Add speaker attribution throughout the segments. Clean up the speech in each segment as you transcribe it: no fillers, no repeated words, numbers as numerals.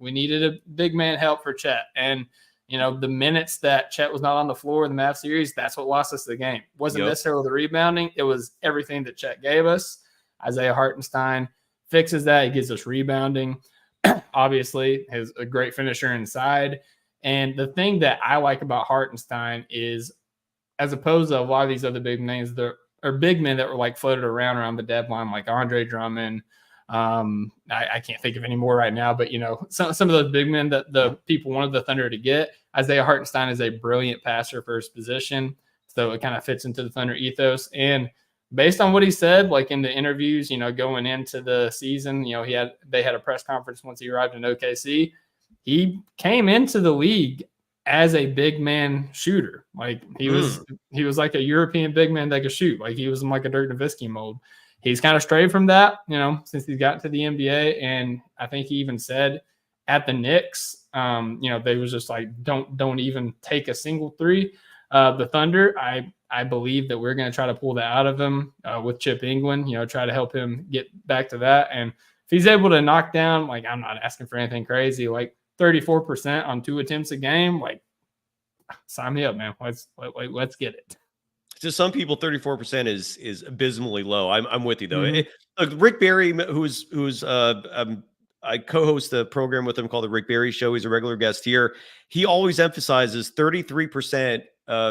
Speaker 1: we needed a big man help for Chet. And, the minutes that Chet was not on the floor in the Mavs series, that's what lost us the game. It wasn't necessarily the rebounding. It was everything that Chet gave us. Isaiah Hartenstein fixes that. He gives us rebounding. Obviously, he's a great finisher inside. And the thing that I like about Hartenstein is, as opposed to a lot of these other big names, there are big men that were like floated around the deadline, like Andre Drummond. I can't think of any more right now, but some of those big men that the people wanted the Thunder to get. Isaiah Hartenstein is a brilliant passer for his position, so it kind of fits into the Thunder ethos. And based on what he said, like in the interviews, going into the season, they had a press conference once he arrived in OKC. He came into the league as a big man shooter. Like he was like a European big man that could shoot. Like he was in like a Dirk Nowitzki mold. He's kind of strayed from that, since he's gotten to the NBA. And I think he even said at the Knicks, they was just like, don't even take a single three. The Thunder, I believe that we're going to try to pull that out of him with Chip England, try to help him get back to that. And if he's able to knock down, like, I'm not asking for anything crazy, like 34% on 2 attempts a game, like, sign me up, man. Let's get it.
Speaker 2: To some people, 34% is abysmally low. I'm with you though. Look, Rick Barry, who's I co-host a program with him called the Rick Barry Show. He's a regular guest here. He always emphasizes 33%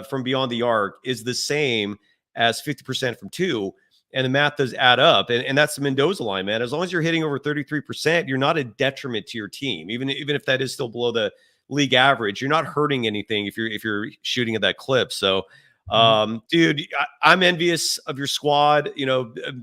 Speaker 2: from beyond the arc is the same as 50% from 2, and the math does add up. And that's the Mendoza line, man. As long as you're hitting over 33%, you're not a detriment to your team, even if that is still below the league average. You're not hurting anything if you're shooting at that clip. So. Dude, I'm envious of your squad,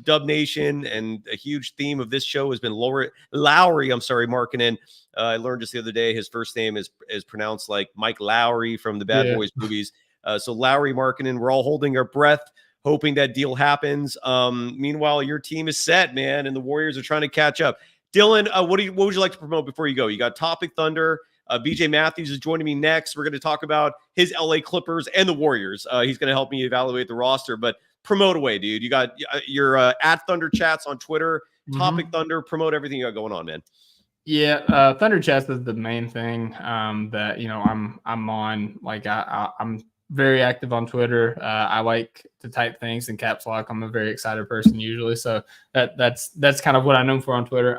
Speaker 2: Dub Nation, and a huge theme of this show has been Lowry, Markkanen. I learned just the other day his first name is pronounced like Mike Lowry from the Bad Boys movies. So Lowry Markkanen, we're all holding our breath, hoping that deal happens. Meanwhile, your team is set, man, and the Warriors are trying to catch up. Dylan, what would you like to promote before you go? You got Topic Thunder. BJ Matthews is joining me next. We're going to talk about his LA Clippers and the Warriors. He's going to help me evaluate the roster, but promote away, dude. You got your at Thunder Chats on Twitter, Topic Thunder, promote everything you got going on, man.
Speaker 1: Yeah. Thunder Chats is the main thing that, I'm on. Like I'm very active on Twitter. I like to type things in caps lock. I'm a very excited person usually. So that's kind of what I'm known for on Twitter.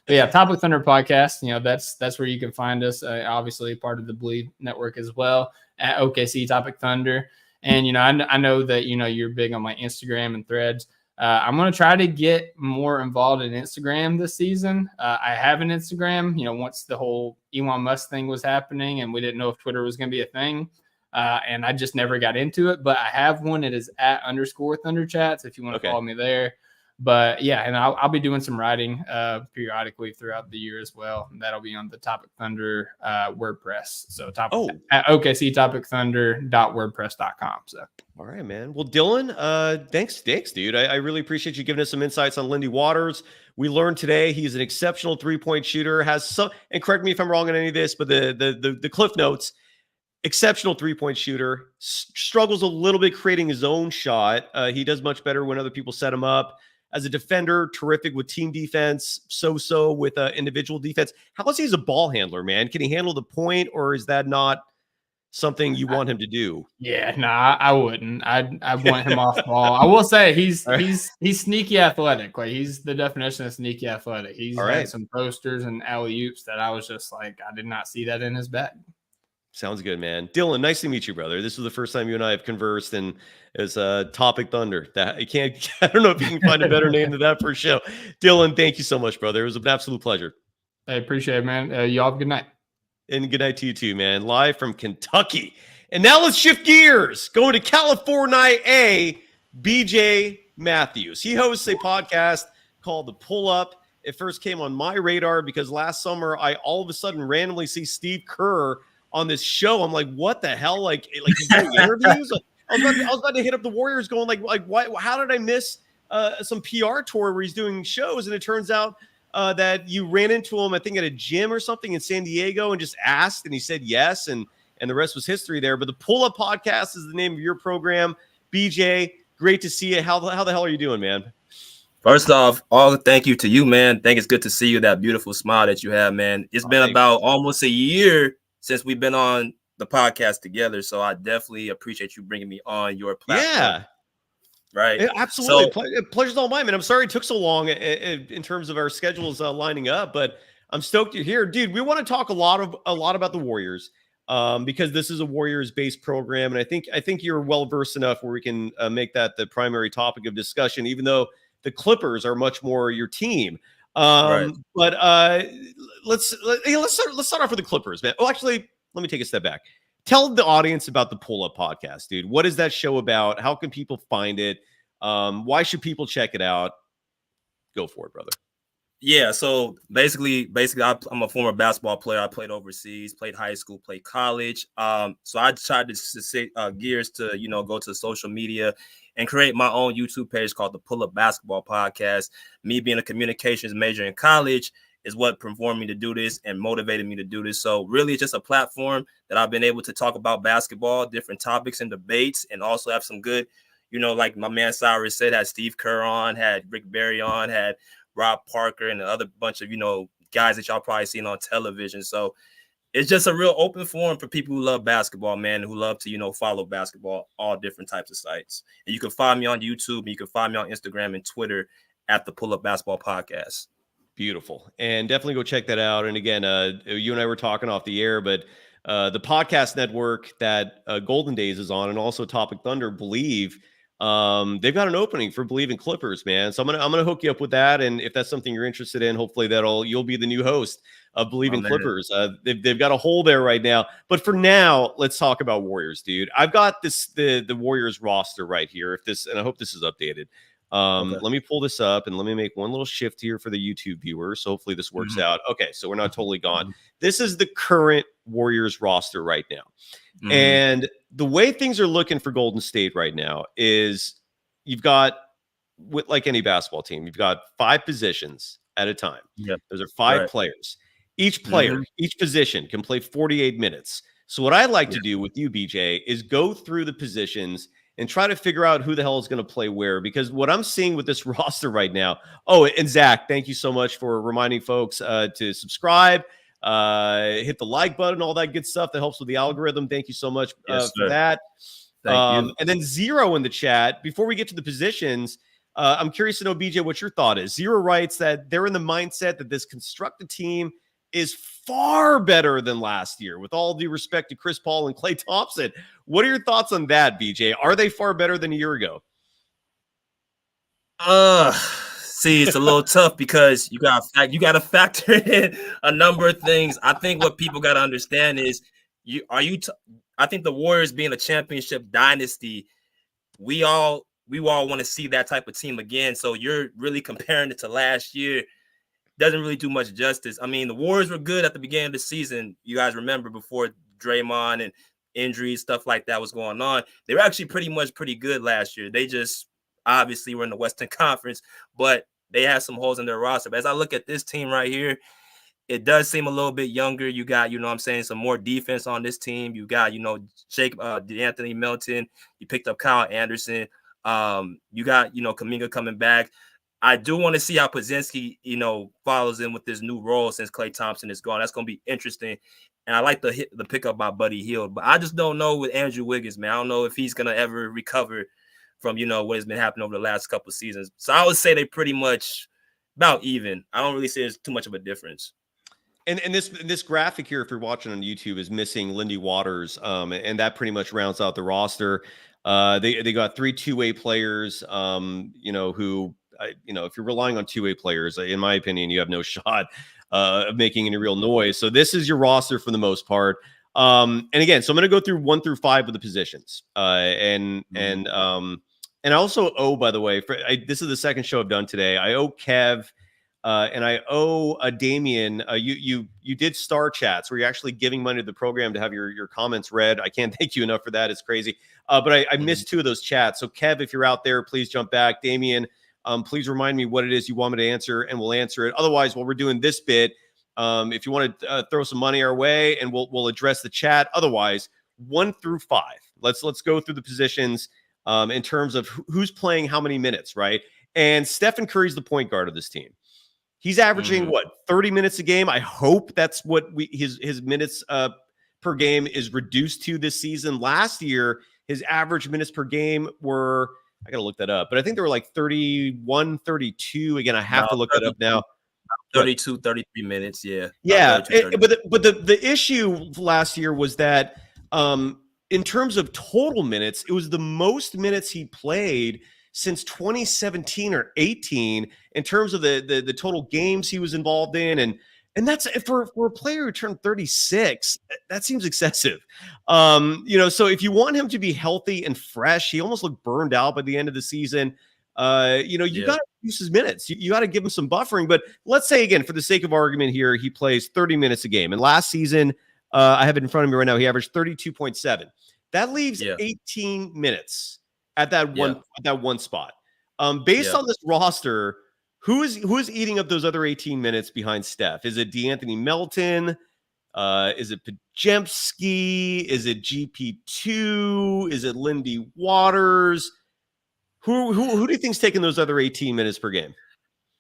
Speaker 1: But yeah, Topic Thunder podcast, that's where you can find us. Obviously part of the Bleed Network as well at OKC Topic Thunder. And, I know that, you're big on my Instagram and Threads. I'm going to try to get more involved in Instagram this season. I have an Instagram, once the whole Elon Musk thing was happening and we didn't know if Twitter was going to be a thing. And I just never got into it, but I have one. It is at _Thunder Chats if you want to follow me there. But yeah, and I'll be doing some writing periodically throughout the year as well. And that'll be on the Topic Thunder WordPress. So at OKCTopicThunder.wordpress.com. So
Speaker 2: all right, man. Well, Dylan, thanks, dude. I really appreciate you giving us some insights on Lindy Waters. We learned today he's an exceptional 3-point shooter. Has some, and correct me if I'm wrong on any of this, but the Cliff Notes. Exceptional 3-point shooter, struggles a little bit creating his own shot. He does much better when other people set him up. As a defender, terrific with team defense, so-so with individual defense. How is he as a ball handler, man? Can he handle the point, or is that not something you want him to do?
Speaker 1: Yeah, I wouldn't. I want him off ball. I will say he's sneaky athletic. Like he's the definition of sneaky athletic. He's had some posters and alley-oops that I was just like, I did not see that in his bag.
Speaker 2: Sounds good, man. Dylan, nice to meet you, brother. This was the first time you and I have conversed, and it's Topic Thunder. I don't know if you can find a better name than that for a show. Dylan, thank you so much, brother. It was an absolute pleasure.
Speaker 1: I appreciate it, man. Y'all have a good night.
Speaker 2: And good night to you too, man. Live from Kentucky. And now let's shift gears. Going to California, BJ Matthews. He hosts a podcast called The Pull Up. It first came on my radar because last summer I all of a sudden randomly see Steve Kerr on this show. I'm like, what the hell? Like he's doing interviews? I was about to hit up the Warriors going like, why? How did I miss some PR tour where he's doing shows? And it turns out that you ran into him, I think, at a gym or something in San Diego and just asked, and he said yes, and the rest was history there. But the Pull Up Podcast is the name of your program. BJ, great to see you. How the hell are you doing, man?
Speaker 3: First off, all thank you to you, man. Think it's good to see you. That beautiful smile that you have, man. It's been about almost a year since we've been on the podcast together, so I definitely appreciate you bringing me on your platform.
Speaker 2: Yeah,
Speaker 3: right.
Speaker 2: Absolutely. Pleasure's all mine, man. I'm sorry it took so long in terms of our schedules lining up, but I'm stoked you're here, dude. We want to talk a lot about the Warriors. Because this is a Warriors-based program, and I think you're well versed enough where we can make that the primary topic of discussion, even though the Clippers are much more your team.
Speaker 3: Right.
Speaker 2: But let's start off with the Clippers, man. Well, actually, let me take a step back. Tell the audience about the Pull Up Podcast, dude. What is that show about? How can people find it? Why should people check it out? Go for it, brother.
Speaker 3: Yeah, so basically, I'm a former basketball player. I played overseas, played high school, played college. So I tried to set gears to, go to social media and create my own YouTube page called the Pull Up Basketball Podcast. Me being a communications major in college is what informed me to do this and motivated me to do this. So really, it's just a platform that I've been able to talk about basketball, different topics and debates, and also have some good, like my man Cyrus said, had Steve Kerr on, had Rick Barry on, had Rob Parker and the other bunch of, guys that y'all probably seen on television. So it's just a real open forum for people who love basketball, man, who love to, follow basketball, all different types of sites. And you can find me on YouTube, and you can find me on Instagram and Twitter at the Pull Up Basketball Podcast.
Speaker 2: Beautiful. And definitely go check that out. And again, you and I were talking off the air, but the podcast network that Golden Days is on, and also Topic Thunder, Believe, they've got an opening for Believe in Clippers, man. So I'm gonna hook you up with that, and if that's something you're interested in, hopefully you'll be the new host of Believe in Clippers. They've got a hole there right now, but for now, let's talk about Warriors, dude. I've got the Warriors roster right here. And I hope this is updated. Okay. Let me pull this up and let me make one little shift here for the YouTube viewers. So hopefully this works out. Okay, so we're not totally gone. This is the current Warriors roster right now. And the way things are looking for Golden State right now is you've got, like any basketball team, you've got 5 positions at a time.
Speaker 3: Yep.
Speaker 2: Those are 5 players. Each player, each position can play 48 minutes. So what I like to do with you, BJ, is go through the positions and try to figure out who the hell is going to play where. Because what I'm seeing with this roster right now, and Zach, thank you so much for reminding folks to subscribe, hit the like button, all that good stuff that helps with the algorithm. Thank you so much for that.
Speaker 3: Thank you.
Speaker 2: And then Zero in the chat. Before we get to the positions, I'm curious to know, BJ, what your thought is. Zero writes that they're in the mindset that this constructed team is far better than last year, with all due respect to Chris Paul and Klay Thompson. What are your thoughts on that, BJ? Are they far better than a year ago?
Speaker 3: See, it's a little tough because you got to factor in a number of things. I think what people got to understand is I think the Warriors being a championship dynasty, we all want to see that type of team again. So you're really comparing it to last year. Doesn't really do much justice. I mean, the Warriors were good at the beginning of the season. You guys remember before Draymond and injuries, stuff like that was going on. They were actually pretty good last year. They just obviously were in the Western Conference, but they had some holes in their roster. But as I look at this team right here, it does seem a little bit younger. You got, some more defense on this team. You got, D'Anthony Melton. You picked up Kyle Anderson. You got, Kuminga coming back. I do want to see how Podziemski, follows in with this new role since Klay Thompson is gone. That's going to be interesting. And I like the pickup by Buddy Hield. But I just don't know with Andrew Wiggins, man. I don't know if he's going to ever recover from, what has been happening over the last couple of seasons. So I would say they pretty much about even. I don't really say there's too much of a difference.
Speaker 2: And this graphic here, if you're watching on YouTube, is missing Lindy Waters, and that pretty much rounds out the roster. They got 3 two-way players, who, if you're relying on two-way players, in my opinion, you have no shot of making any real noise. So this is your roster for the most part. And again, so I'm going to go through 1 through 5 with the positions, and I also owe, by the way, this is the second show I've done today. I owe Kev. And I owe Damien. You did Star Chats where you're actually giving money to the program to have your comments read. I can't thank you enough for that. It's crazy. But I missed 2 of those chats. So Kev, if you're out there, please jump back. Damien, please remind me what it is you want me to answer, and we'll answer it. Otherwise, while we're doing this bit, if you want to throw some money our way, and we'll address the chat. Otherwise, 1 through 5. Let's go through the positions in terms of who's playing how many minutes, right? and Stephen Curry's the point guard of this team. He's averaging 30 minutes a game. I hope that's what his minutes per game is reduced to this season. Last year, his average minutes per game were, I got to look that up, but I think they were like 31, 32. Again, I have to look that up now.
Speaker 3: 32, 33 minutes. Yeah.
Speaker 2: Yeah. But the issue last year was that in terms of total minutes, it was the most minutes he played since 2017 or 18 in terms of the total games he was involved in. And that's for a player who turned 36, that seems excessive. So if you want him to be healthy and fresh, he almost looked burned out by the end of the season. You got to use his minutes. You got to give him some buffering. But let's say, again, for the sake of argument here, he plays 30 minutes a game. And last season, I have it in front of me right now, he averaged 32.7. That leaves 18 minutes at that one spot. Based on this roster, who is eating up those other 18 minutes behind Steph? Is it DeAnthony Melton? Is it Pajemski? Is it GP2? Is it Lindy Waters? Who do you think's taking those other 18 minutes per game?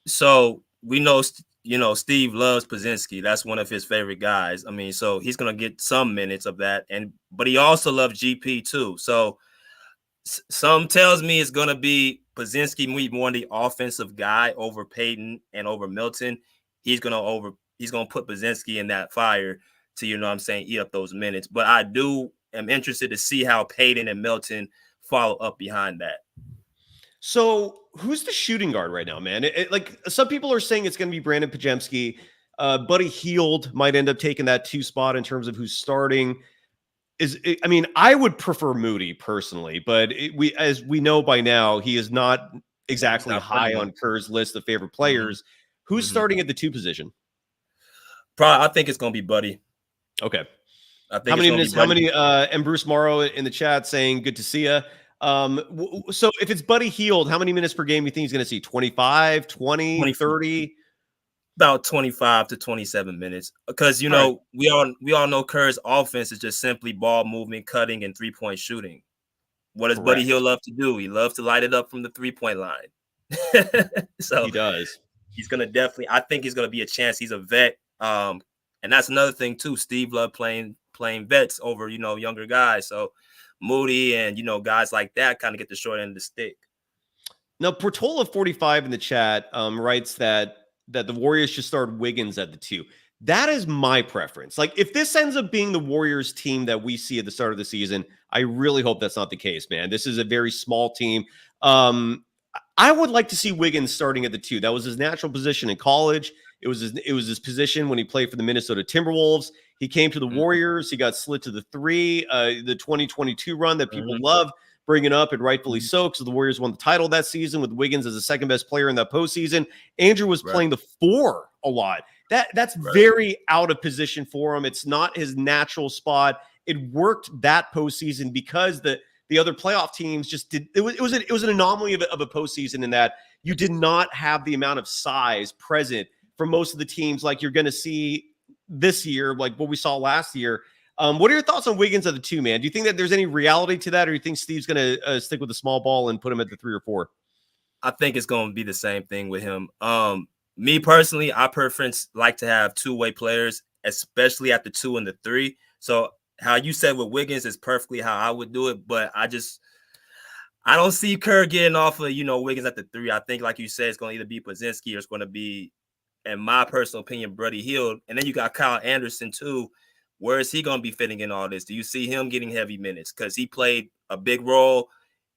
Speaker 3: So we know, Steve loves Pajemski. That's one of his favorite guys. I mean, so he's going to get some minutes of that. But he also loves GP too. So some tells me it's going to be Pajemski more the offensive guy over Payton and over Milton. He's going to put Pajemski in that fire to, eat up those minutes. But I am interested to see how Payton and Milton follow up behind that.
Speaker 2: So who's the shooting guard right now, man? Like some people are saying it's going to be Brandon Pajemski. Buddy Hield might end up taking that 2 spot in terms of who's starting. I would prefer Moody personally, but as we know by now, he is not exactly high on Kerr's list of favorite players. Who's starting at the 2 position?
Speaker 3: I think it's going to be Buddy.
Speaker 2: Okay. How many minutes? How many? And Bruce Morrow in the chat saying, "Good to see you." So if it's Buddy Hield, how many minutes per game do you think he's going to see? 25, 20, 30?
Speaker 3: About 25 to 27 minutes. Because, we all know Kerr's offense is just simply ball movement, cutting, and 3-point shooting. What does Buddy Hield love to do? He loves to light it up from the 3-point line. So
Speaker 2: he does.
Speaker 3: He's going to I think he's going to be a chance. He's a vet. And that's another thing, too. Steve loved playing vets over, younger guys. So Moody and, guys like that kind of get the short end of the stick.
Speaker 2: Now, Portola 45 in the chat writes that the Warriors should start Wiggins at the 2. That is my preference. Like, if this ends up being the Warriors team that we see at the start of the season, I really hope that's not the case, man. This is a very small team. I would like to see Wiggins starting at the 2. That was his natural position in college. It was his position when he played for the Minnesota Timberwolves. He came to the Warriors. He got slid to the 3, the 2022 run that people love bringing up, and rightfully so, because the Warriors won the title that season with Wiggins as the second best player in that postseason. Andrew was playing the 4 a lot. That's very out of position for him. It's not his natural spot. It worked that postseason because the other playoff teams just did. It was an anomaly of a postseason in that you did not have the amount of size present for most of the teams like you're going to see this year, like what we saw last year. What are your thoughts on Wiggins at the 2, man? Do you think that there's any reality to that, or do you think Steve's going to stick with the small ball and put him at the 3 or 4?
Speaker 3: I think it's going to be the same thing with him. Me personally, I like to have 2-way players, especially at the 2 and the 3. So how you said with Wiggins is perfectly how I would do it, but I don't see Kerr getting off of, Wiggins at the 3. I think, like you said, it's going to either be Pajemski or it's going to be, in my personal opinion, Buddy Hield. And then you got Kyle Anderson too. Where is he going to be fitting in all this? Do you see him getting heavy minutes? Because he played a big role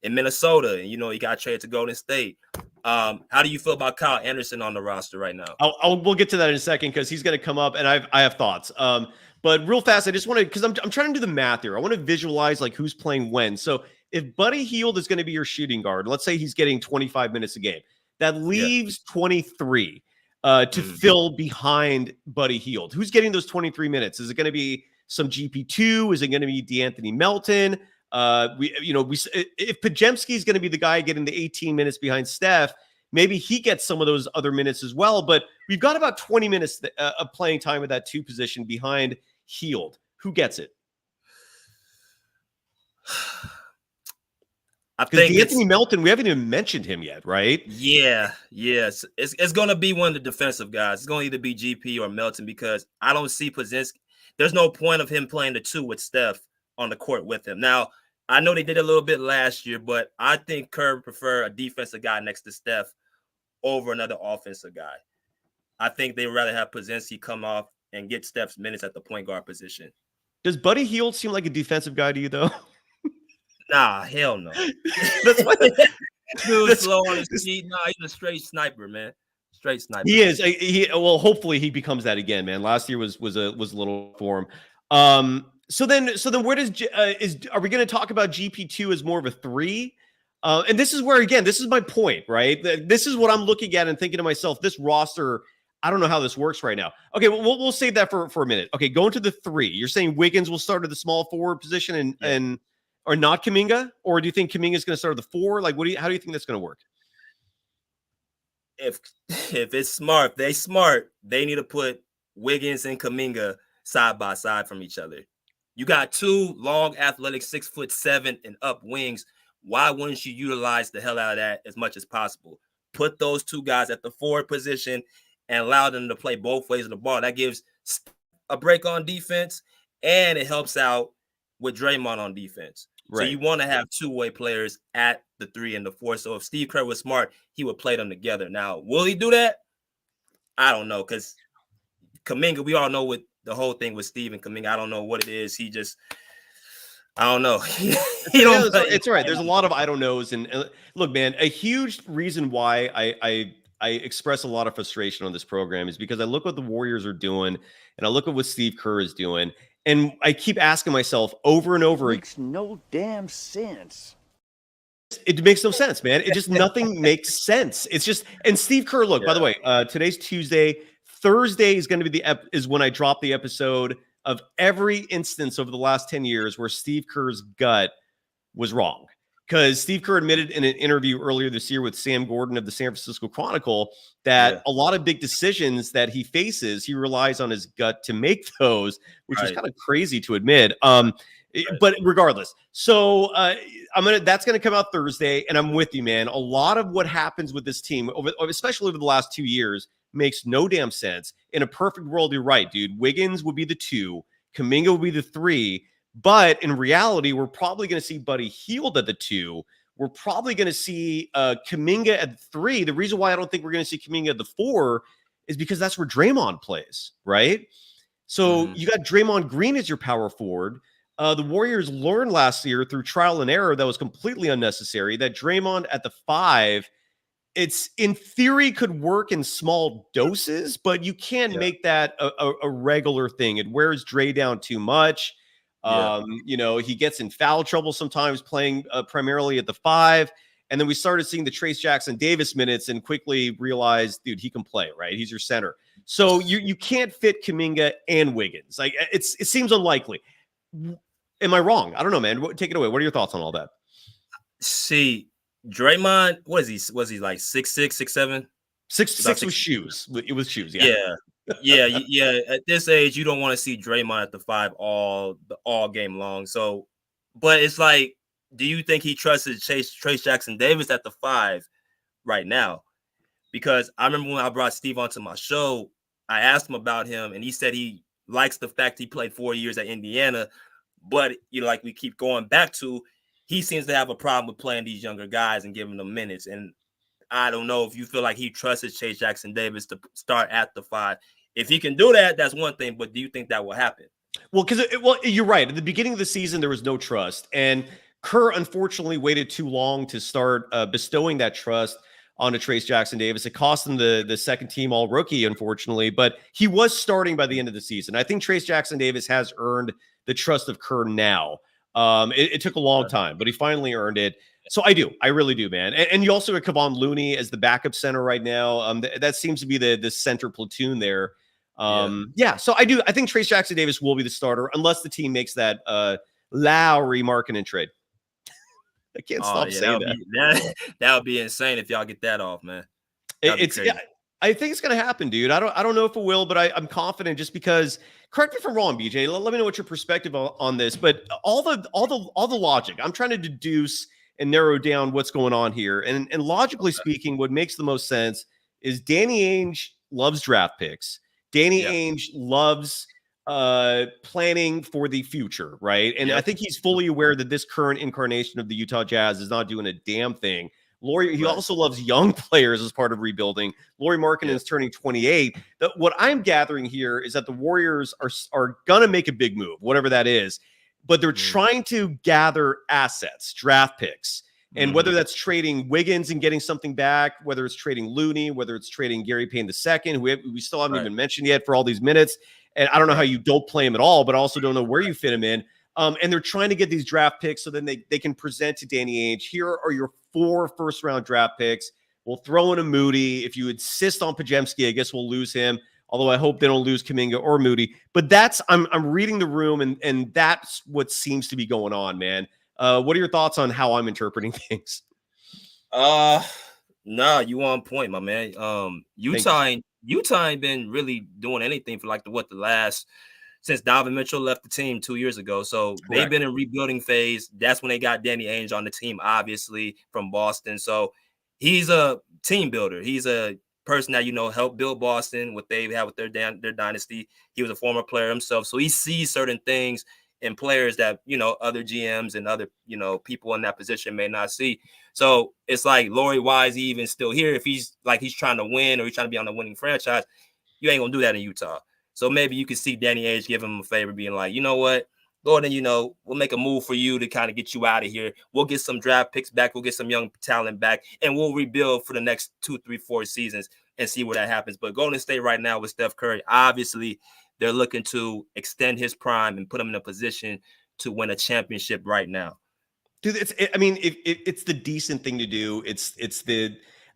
Speaker 3: in Minnesota, and he got traded to Golden State. How do you feel about Kyle Anderson on the roster right now?
Speaker 2: We'll get to that in a second because he's going to come up, and I have thoughts. But real fast, I just want to, because I'm trying to do the math here. I want to visualize like who's playing when. So if Buddy Hield is going to be your shooting guard, let's say he's getting 25 minutes a game, that leaves 23 to fill behind Buddy Hield. Who's getting those 23 minutes? Is it going to be some GP2? Is it going to be DeAnthony Melton? If Pajemski is going to be the guy getting the 18 minutes behind Steph, maybe he gets some of those other minutes as well. But we've got about 20 minutes of playing time at that 2 position behind Hield. Who gets it?
Speaker 3: I
Speaker 2: Because
Speaker 3: think
Speaker 2: Anthony Melton, we haven't even mentioned him yet, right?
Speaker 3: Yes. It's going to be one of the defensive guys. It's going to either be GP or Melton because I don't see Pozinski. There's no point of him playing the 2 with Steph on the court with him. Now, I know they did a little bit last year, but I think Kerr prefer a defensive guy next to Steph over another offensive guy. I think they'd rather have Pozinski come off and get Steph's minutes at the point guard position.
Speaker 2: Does Buddy Hield seem like a defensive guy to you, though?
Speaker 3: Nah, hell no.
Speaker 2: That's what,
Speaker 3: Dude, slow on his feet. Nah, he's a straight sniper, man. Straight sniper.
Speaker 2: he is. Well, hopefully he becomes that again, man. Last year was a little for him. So then where does are we going to talk about GP2 as more of a 3? And this is where, again, this is my point, right? This is what I'm looking at and thinking to myself, this roster, I don't know how this works right now. Okay, we'll save that for a minute. Okay, going to the 3. You're saying Wiggins will start at the small forward position and or not Kuminga? Or do you think Kuminga is going to start at the 4? Like, how do you think that's going to work?
Speaker 3: If it's smart, they need to put Wiggins and Kuminga side by side from each other. You got 2 long, athletic, 6'7" and up wings. Why wouldn't you utilize the hell out of that as much as possible? Put those 2 guys at the forward position and allow them to play both ways of the ball. That gives a break on defense, and it helps out with Draymond on defense. Right. So you want to have 2-way players at the 3 and the 4. So if Steve Kerr was smart, he would play them together. Now, will he do that? I don't know, because Kuminga, we all know what the whole thing with Steve and Kuminga. I don't know what it is. He just, I don't know.
Speaker 2: It's all right. There's a lot of I don't knows. And look, man, a huge reason why I express a lot of frustration on this program is because I look what the Warriors are doing and I look at what Steve Kerr is doing. And I keep asking myself over and over.
Speaker 4: It makes no damn sense.
Speaker 2: It makes no sense, man. It just, nothing makes sense. It's just, and Steve Kerr, look, by the way, today's Tuesday. Thursday is going to be is when I drop the episode of every instance over the last 10 years where Steve Kerr's gut was wrong. Because Steve Kerr admitted in an interview earlier this year with Sam Gordon of the San Francisco Chronicle that a lot of big decisions that he faces, he relies on his gut to make those, which is kind of crazy to admit. But regardless, so that's going to come out Thursday, and I'm with you, man. A lot of what happens with this team, especially over the last 2 years, makes no damn sense. In a perfect world, you're right, dude. Wiggins would be the 2, Kuminga would be the 3. But in reality, we're probably going to see Buddy Hield at the 2. We're probably going to see Kuminga at the 3. The reason why I don't think we're going to see Kuminga at the 4 is because that's where Draymond plays, right? So you got Draymond Green as your power forward. The Warriors learned last year through trial and error that was completely unnecessary, that Draymond at the 5, it's in theory could work in small doses, but you can't make that a regular thing. It wears Dre down too much. He gets in foul trouble sometimes playing primarily at the 5. And then we started seeing the Trayce Jackson-Davis minutes and quickly realized, dude, he can play, right? He's your center. So you can't fit Kuminga and Wiggins. Like it seems unlikely. Am I wrong? I don't know, man. Take it away. What are your thoughts on all that?
Speaker 3: See, Draymond, what is he? Was he like 6'6", 6'7"?
Speaker 2: 6'6" with shoes. It was shoes,
Speaker 3: Yeah. At this age, you don't want to see Draymond at the 5 all game long. So, but it's like, do you think he trusted Trayce Jackson-Davis at the 5 right now? Because I remember when I brought Steve onto my show, I asked him about him, and he said he likes the fact he played 4 years at Indiana. But, like we keep going back to, he seems to have a problem with playing these younger guys and giving them minutes. And I don't know if you feel like he trusted Trayce Jackson-Davis to start at the 5. If he can do that, that's one thing. But do you think that will happen?
Speaker 2: Well, you're right. At the beginning of the season, there was no trust. And Kerr, unfortunately, waited too long to start bestowing that trust onto Trayce Jackson-Davis. It cost him the second team all rookie, unfortunately. But he was starting by the end of the season. I think Trayce Jackson-Davis has earned the trust of Kerr now. It took a long time, but he finally earned it. So I really do, man. And you also got Kevon Looney as the backup center right now. That seems to be the center platoon there. So I think Trayce Jackson-Davis will be the starter unless the team makes that Lowry Markkanen trade. I can't stop saying that.
Speaker 3: That would be insane if y'all get that off, man.
Speaker 2: I think it's going to happen, dude. I don't know if it will, but I'm confident just because. Correct me if I'm wrong, BJ. Let me know what your perspective on this. But all the logic I'm trying to deduce and narrow down what's going on here. And logically speaking, what makes the most sense is Danny Ainge loves draft picks. Danny Ainge loves planning for the future, right? And I think he's fully aware that this current incarnation of the Utah Jazz is not doing a damn thing. He also loves young players as part of rebuilding. Lauri Markkanen is turning 28. What I'm gathering here is that the Warriors are going to make a big move, whatever that is, but they're trying to gather assets, draft picks. And whether that's trading Wiggins and getting something back, whether it's trading Looney, whether it's trading Gary Payne II, who we still haven't even mentioned yet for all these minutes. And I don't know how you don't play him at all, but I also don't know where you fit him in. And they're trying to get these draft picks so then they can present to Danny Ainge. Here are your 4 first-round draft picks. We'll throw in a Moody. If you insist on Podziemski, I guess we'll lose him. Although I hope they don't lose Kuminga or Moody. But I'm reading the room, and that's what seems to be going on, man. What are your thoughts on how I'm interpreting things?
Speaker 3: No, you on point, my man. Utah ain't been really doing anything for since Donovan Mitchell left the team 2 years ago. So they've been in rebuilding phase. That's when they got Danny Ainge on the team, obviously from Boston. So he's a team builder. He's a person that, helped build Boston, what they have with their dynasty. He was a former player himself. So he sees certain things in players that, other GMs and other, people in that position may not see. So it's like, Lauri, why is he even still here? If he's trying to win or he's trying to be on the winning franchise, you ain't going to do that in Utah. So maybe you could see Danny Ainge give him a favor, being like, you know what, go ahead and, we'll make a move for you to kind of get you out of here. We'll get some draft picks back. We'll get some young talent back, and we'll rebuild for the next 2, 3, 4 seasons and see where that happens. But Golden State right now with Steph Curry, obviously they're looking to extend his prime and put him in a position to win a championship right now.
Speaker 2: Dude, it's the decent thing to do.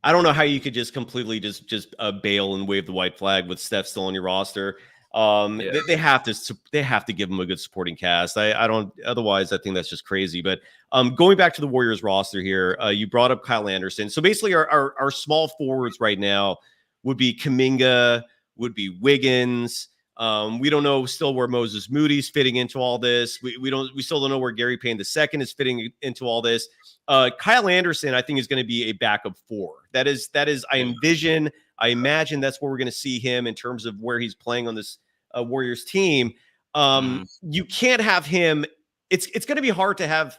Speaker 2: I don't know how you could just completely just bail and wave the white flag with Steph still on your roster. They have to give him a good supporting cast. Otherwise I think that's just crazy. But going back to the Warriors roster here, you brought up Kyle Anderson. So basically our small forwards right now would be Kuminga, would be Wiggins. We don't know still where Moses Moody's fitting into all this. We still don't know where Gary Payne II is fitting into all this. Kyle Anderson, I think, is going to be a backup 4. That is, I imagine that's where we're going to see him in terms of where he's playing on this Warriors team. You can't have him. It's going to be hard to have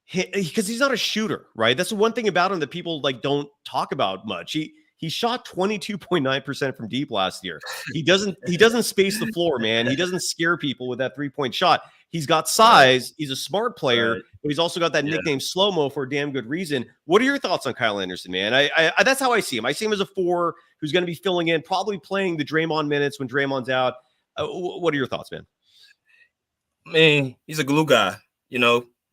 Speaker 2: him because he's not a shooter, right? That's the one thing about him that people don't talk about much. He shot 22.9% from deep last year. He doesn't space the floor, man. He doesn't scare people with that 3-point shot. He's got size. He's a smart player, but he's also got that nickname Slow-Mo for a damn good reason. What are your thoughts on Kyle Anderson, man? I that's how I see him. I see him as a 4 who's going to be filling in, probably playing the Draymond minutes when Draymond's out. What are your thoughts, man?
Speaker 3: I mean, he's a glue guy.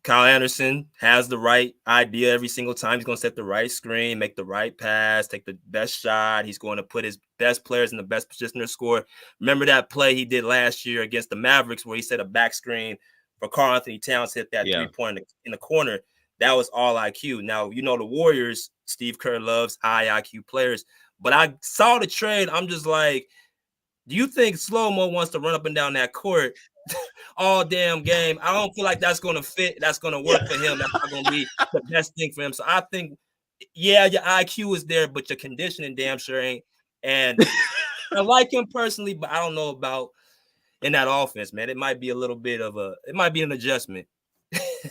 Speaker 3: Kyle Anderson has the right idea every single time. He's going to set the right screen, make the right pass, take the best shot. He's going to put his best players in the best position to score. Remember that play he did last year against the Mavericks where he set a back screen for Karl Anthony Towns, hit that 3-point in the corner. That was all IQ. Now, the Warriors, Steve Kerr loves high IQ players. But I saw the trade. I'm just like, do you think Slow-Mo wants to run up and down that court all damn game? I don't feel like that's going to fit. That's going to work for him. That's not going to be the best thing for him. So I think, your IQ is there, but your conditioning damn sure ain't. And I like him personally, but I don't know about in that offense, man. It might be a little bit of it might be an adjustment.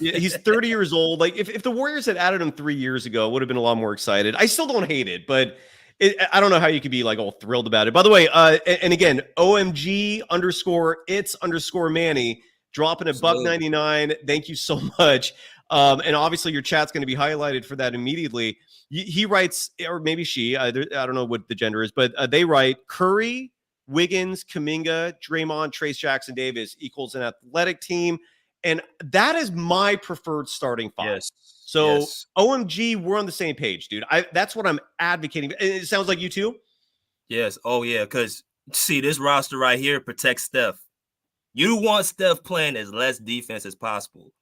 Speaker 2: He's 30 years old. Like if the Warriors had added him 3 years ago, I would have been a lot more excited. I still don't hate it, but I don't know how you could be all thrilled about it. By the way, and again, OMG_it's_Manny dropping $1.99. Thank you so much. And obviously your chat's going to be highlighted for that immediately. He writes, or maybe she, I don't know what the gender is, but they write Curry, Wiggins, Kuminga, Draymond, Trace Jackson Davis equals an athletic team. And that is my preferred starting 5.
Speaker 3: Yes.
Speaker 2: So OMG, we're on the same page, dude. That's what I'm advocating. It sounds like you too.
Speaker 3: Yes. Oh yeah. Because see, this roster right here protects Steph. You want Steph playing as less defense as possible.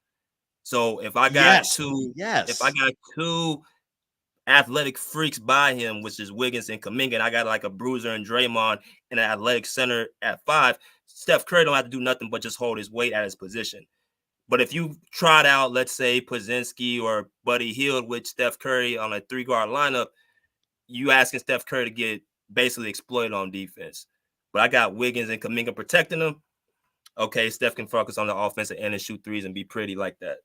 Speaker 3: So if I got if I got 2 athletic freaks by him, which is Wiggins and Kuminga, and I got a bruiser and Draymond and an athletic center at 5, Steph Curry don't have to do nothing but just hold his weight at his position. But if you tried out, let's say, Pozinski or Buddy Hield with Steph Curry on a 3-guard lineup, you asking Steph Curry to get basically exploited on defense. But I got Wiggins and Kuminga protecting them. Okay, Steph can focus on the offensive end and shoot threes and be pretty like that.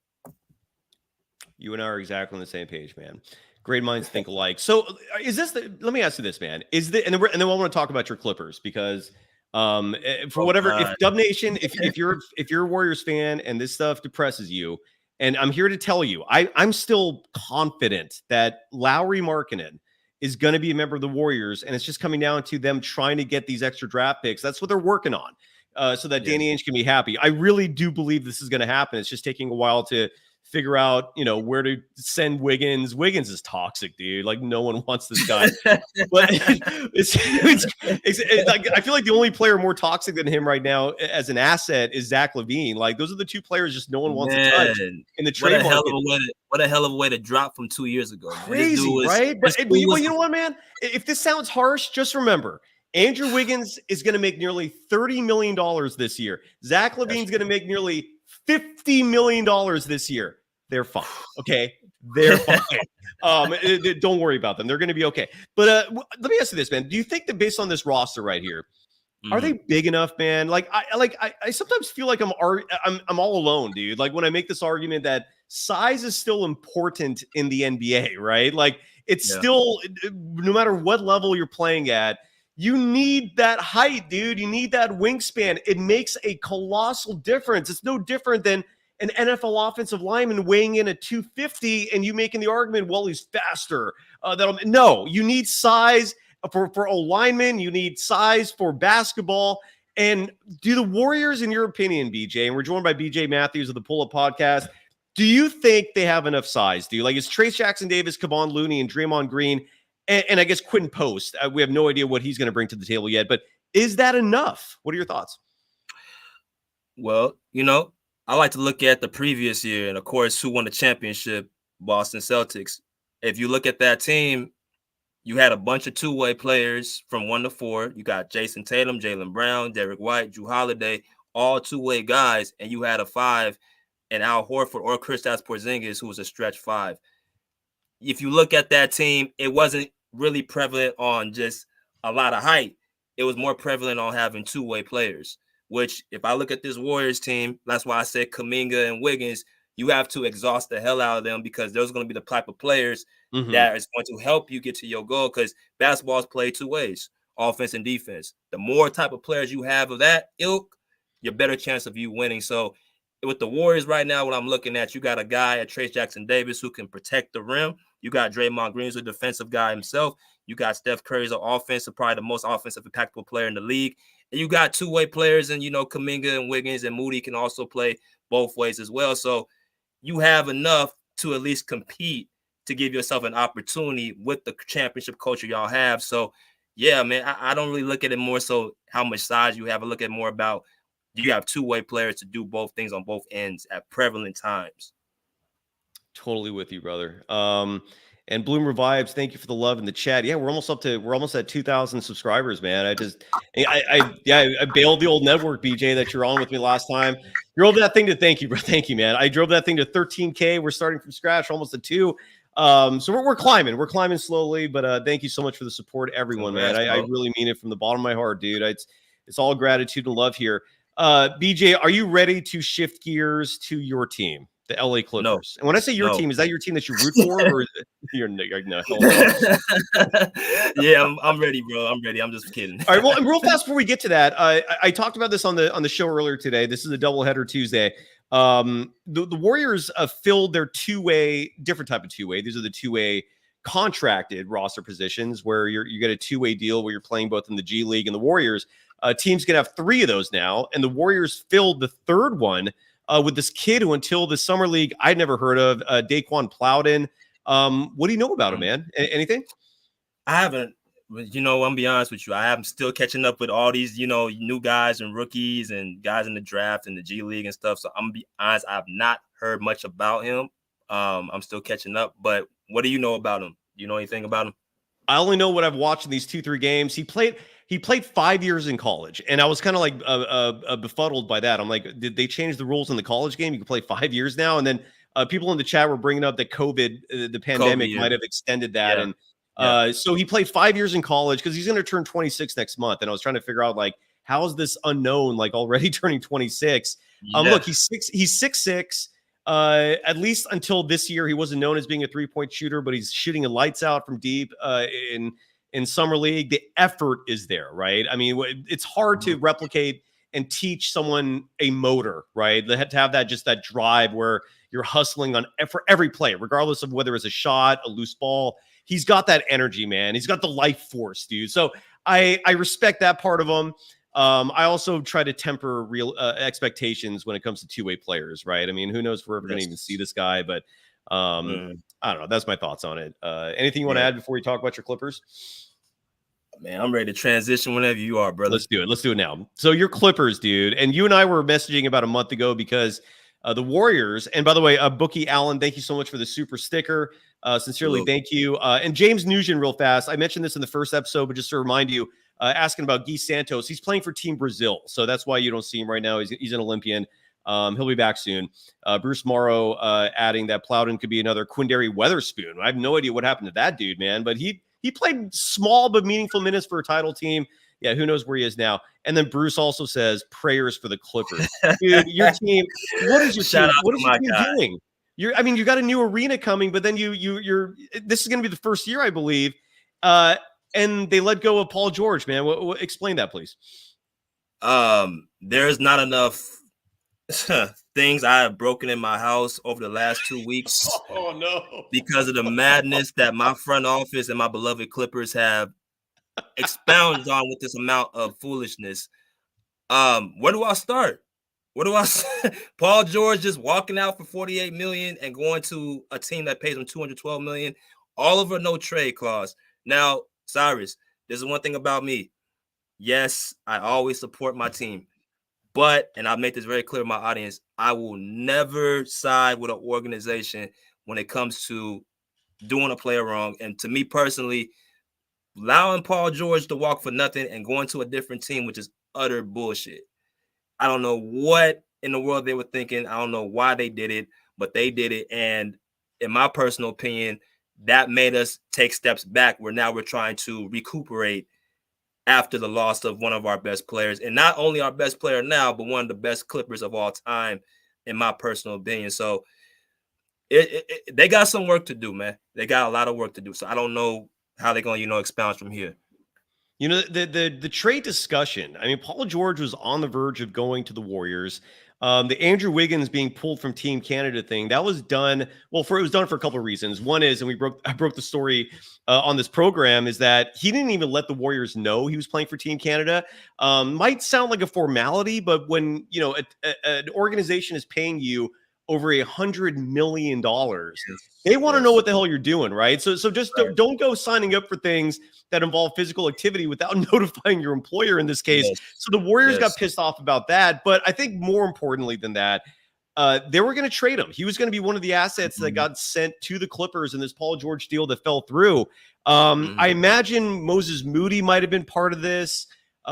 Speaker 2: You and I are exactly on the same page, man. Great minds think alike. So is this let me ask you this, man. Is the and then I want to talk about your Clippers because for whatever, if Dub Nation, if you're a Warriors fan and this stuff depresses you, and I'm here to tell you, I'm still confident that Lauri Markkanen is going to be a member of the Warriors, and it's just coming down to them trying to get these extra draft picks. That's what they're working on, so that Danny Ainge can be happy. I really do believe this is going to happen. It's just taking a while to figure out, where to send Wiggins. Wiggins is toxic, dude. Like, no one wants this guy. But it's like, I feel like the only player more toxic than him right now as an asset is Zach LaVine. Like, those are the two players just no one wants to touch in the trade market.
Speaker 3: What a hell of a way to drop from 2 years ago.
Speaker 2: Crazy, right? But you know what, man? If this sounds harsh, just remember, Andrew Wiggins is going to make nearly $30 million this year. Zach LaVine's going to make nearly $50 million this year. They're fine. Okay. They're fine. Don't worry about them. They're going to be okay. But let me ask you this, man. Do you think that based on this roster right here, are they big enough, man? Like I sometimes feel like I'm all alone, dude. Like when I make this argument that size is still important in the NBA, right? Like it's still, no matter what level you're playing at, you need that height, dude. You need that wingspan. It makes a colossal difference. It's no different than an NFL offensive lineman weighing in at 250 and you making the argument, well, he's faster. No, you need size for O-linemen. You need size for basketball. And do the Warriors, in your opinion, BJ, and we're joined by BJ Matthews of the Pull Up Podcast, do you think they have enough size? Do you like, is Trace Jackson Davis, Kevon Looney, and Draymond Green, and I guess Quentin Post, we have no idea what he's going to bring to the table yet, but is that enough? What are your thoughts?
Speaker 3: Well, I like to look at the previous year and, of course, who won the championship, Boston Celtics. If you look at that team, you had a bunch of two-way players from 1 to 4. You got Jason Tatum, Jaylen Brown, Derek White, Jrue Holiday, all two-way guys, and you had a 5 and Al Horford or Kristaps Porzingis, who was a stretch 5. If you look at that team, it wasn't really prevalent on just a lot of height. It was more prevalent on having two-way players, which if I look at this Warriors team, that's why I said Kuminga and Wiggins, you have to exhaust the hell out of them because those are going to be the type of players that is going to help you get to your goal because basketball is played two ways, offense and defense. The more type of players you have of that ilk, your better chance of you winning. So with the Warriors right now, what I'm looking at, you got a guy at Trace Jackson Davis who can protect the rim. You got Draymond Green, who's a defensive guy himself. You got Steph Curry's an offensive, probably the most offensive impactful player in the league. And you got two-way players, and Kuminga and Wiggins and Moody can also play both ways as well. So you have enough to at least compete to give yourself an opportunity with the championship culture y'all have. So yeah, man, I don't really look at it more so how much size you have. I look at more about you have two-way players to do both things on both ends at prevalent times.
Speaker 2: Totally with you, brother. And Bloom Revives, thank you for the love in the chat. Yeah, we're almost at 2,000 subscribers, man. I bailed the old network, BJ, that you're on with me last time. Drove that thing to thank you, bro. Thank you, man. I drove that thing to 13K. We're starting from scratch, almost at 2. So we're climbing. We're climbing slowly, but thank you so much for the support, everyone, man. I really mean it from the bottom of my heart, dude. It's all gratitude and love here. BJ, are you ready to shift gears to your team, the LA Clippers?
Speaker 3: No.
Speaker 2: And when I say your team, is that your team that you root for, or you're no?
Speaker 3: Yeah, I'm ready, bro. I'm ready. I'm just kidding.
Speaker 2: All right. Well, and real fast before we get to that, I talked about this on the show earlier today. This is a doubleheader Tuesday. The Warriors filled their different type of two-way. These are the two-way contracted roster positions where you get a two-way deal where you're playing both in the G League and the Warriors. Teams can have 3 of those now, and the Warriors filled the third one with this kid who, until the summer league, I'd never heard of, Daquan Plowden. What do you know about him, man? Anything?
Speaker 3: I haven't. I'm be honest with you. I am still catching up with all these, new guys and rookies and guys in the draft and the G League and stuff. So I'm gonna be honest, I've not heard much about him. I'm still catching up. But what do you know about him? Do you know anything about him?
Speaker 2: I only know what I've watched in these 2-3 games. He played 5 years in college, and I was kind of like befuddled by that. I'm like, did they change the rules in the college game? You can play 5 years now, and then people in the chat were bringing up that COVID, the pandemic, might have extended that, and so he played 5 years in college because he's going to turn 26 next month. And I was trying to figure out like, how is this unknown like already turning 26? Look, he's 6'6". At least until this year, he wasn't known as being a 3-point shooter, but he's shooting a lights out from deep in summer league. The effort is there, right? I mean, it's hard to replicate and teach someone a motor, right? They had to have that drive where you're hustling for every play, regardless of whether it's a shot, a loose ball. He's got that energy, man. He's got the life force, dude. So I respect that part of him. I also try to temper real expectations when it comes to two-way players, right? I mean, who knows if we're ever going to even see this guy, but I don't know. That's my thoughts on it. Anything you want to add before we talk about your Clippers?
Speaker 3: Man, I'm ready to transition whenever you are, brother.
Speaker 2: Let's do it. Let's do it now. So your Clippers, dude, and you and I were messaging about a month ago because the Warriors, and by the way, Bookie Allen, thank you so much for the super sticker. Sincerely, thank you. And James Nugent, real fast. I mentioned this in the first episode, but just to remind you, asking about Guy Santos. He's playing for Team Brazil, so that's why you don't see him right now. He's an Olympian. He'll be back soon. Bruce Morrow adding that Plowden could be another Quindary Weatherspoon. I have no idea what happened to that dude, man, but he played small but meaningful minutes for a title team. Yeah, who knows where he is now. And then Bruce also says prayers for the Clippers. Dude, your team, what is your team? What is your team doing? You got a new arena coming, but then you're this is going to be the first year, I believe. And they let go of Paul George, man. Explain that, please.
Speaker 3: There's not enough things I have broken in my house over the last 2 weeks.
Speaker 2: Oh, no.
Speaker 3: Because of the madness that my front office and my beloved Clippers have expounded on with this amount of foolishness. Where do I start? Paul George just walking out for $48 million and going to a team that pays him $212 million, all over no trade clause. Now, Cyrus, there's one thing about me. Yes, I always support my team. But, and I'll make this very clear to my audience, I will never side with an organization when it comes to doing a player wrong. And to me personally, allowing Paul George to walk for nothing and going to a different team, which is utter bullshit. I don't know what in the world they were thinking. I don't know why they did it, but they did it. And in my personal opinion, that made us take steps back where now we're trying to recuperate after the loss of one of our best players, and not only our best player now, but one of the best Clippers of all time, in my personal opinion. So they got some work to do, man. They got a lot of work to do. So I don't know how they're going to, expound from here.
Speaker 2: You know, the trade discussion. I mean, Paul George was on the verge of going to the Warriors. The Andrew Wiggins being pulled from Team Canada thing, that was done. Well, it was done for a couple of reasons. One is, and I broke the story on this program, is that he didn't even let the Warriors know he was playing for Team Canada. Might sound like a formality, but when an organization is paying you over $100 million, they want to know what the hell you're doing, right? So just don't go signing up for things that involve physical activity without notifying your employer in this case. So the Warriors got pissed off about that. But I think more importantly than that, they were going to trade him. He was going to be one of the assets that got sent to the Clippers in this Paul George deal that fell through. I imagine Moses Moody might have been part of this.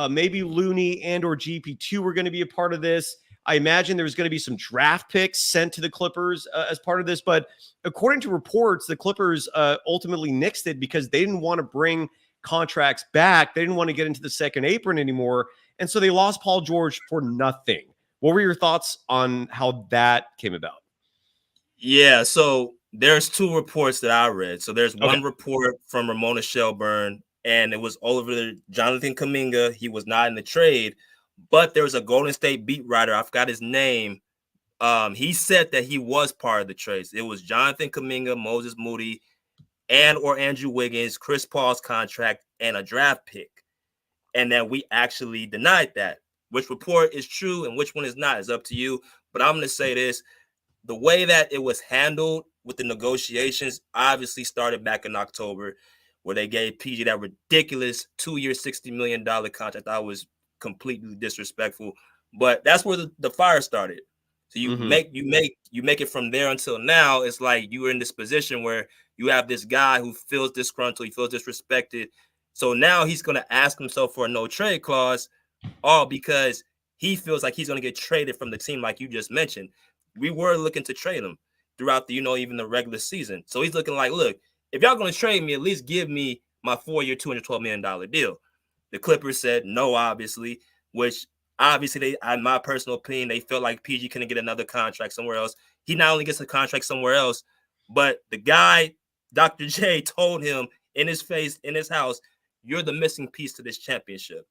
Speaker 2: Maybe Looney and or GP2 were going to be a part of this. I imagine there's going to be some draft picks sent to the Clippers as part of this. But according to reports, the Clippers ultimately nixed it because they didn't want to bring contracts back. They didn't want to get into the second apron anymore. And so they lost Paul George for nothing. What were your thoughts on how that came about?
Speaker 3: Yeah, so there's two reports that I read. So there's one report from Ramona Shelburne, and it was over Jonathan Kuminga. He was not in the trade. But there was a Golden State beat writer, I forgot his name. He said that he was part of the trades. It was Jonathan Kuminga, Moses Moody, and or Andrew Wiggins, Chris Paul's contract, and a draft pick. And then we actually denied that. Which report is true and which one is not is up to you. But I'm going to say this. The way that it was handled with the negotiations obviously started back in October, where they gave PG that ridiculous 2-year, $60 million contract. I was completely disrespectful, but that's where the fire started. So you make it from there until now. It's like you were in this position where You have this guy who feels disgruntled, he feels disrespected. So now he's going to ask himself for a no trade clause, all because he feels like he's going to get traded from the team, like you just mentioned. We were looking to trade him throughout the, even the regular season. So he's looking like, look, if y'all going to trade me, at least give me my 4-year, $212 million deal. The Clippers said no, obviously, which obviously, in my personal opinion, they felt like PG couldn't get another contract somewhere else. He not only gets a contract somewhere else, but the guy, Dr. J, told him in his face, in his house, you're the missing piece to this championship.